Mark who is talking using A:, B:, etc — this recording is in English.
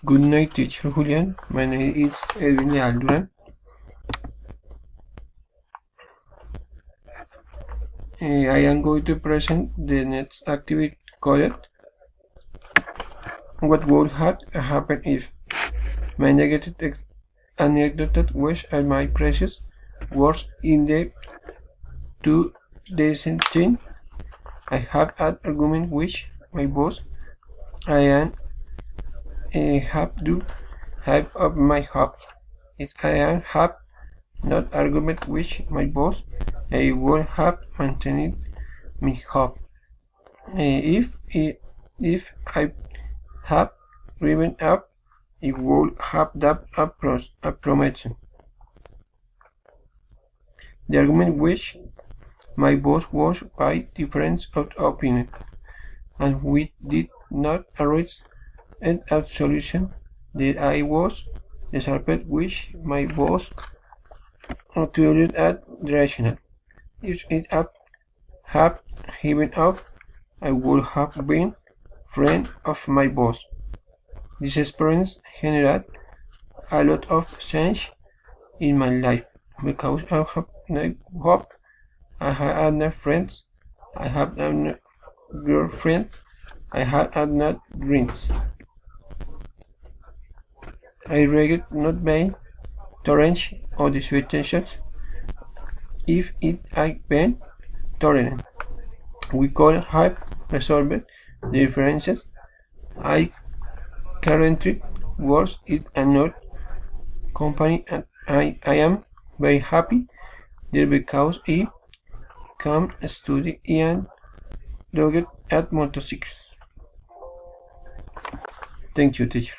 A: Good night, teacher Julian. My name is Edwin Alduran. I am going to present the next activity called What would have happened if? My negative anecdote was my precious words in the 2010. I have an argument which my boss I am have to have of my hope. If I am have not argument which my boss I would have maintained my hope. If I have given up, it would have that a promotion. The argument which my boss was by difference of opinion, and we did not arrive at a solution that I was disappointed which my boss concluded at rational. If it had given up, I would have been friend of my boss. This experience generated a lot of change in my life because I have no hope, I had no friends, I have no girlfriend, I had no dreams. I regret not being tolerant of the situations if it had been tolerant. We could have resolved the differences. I currently work in another company and I am very happy there because I can study and look at motorcycles. Thank you, teacher.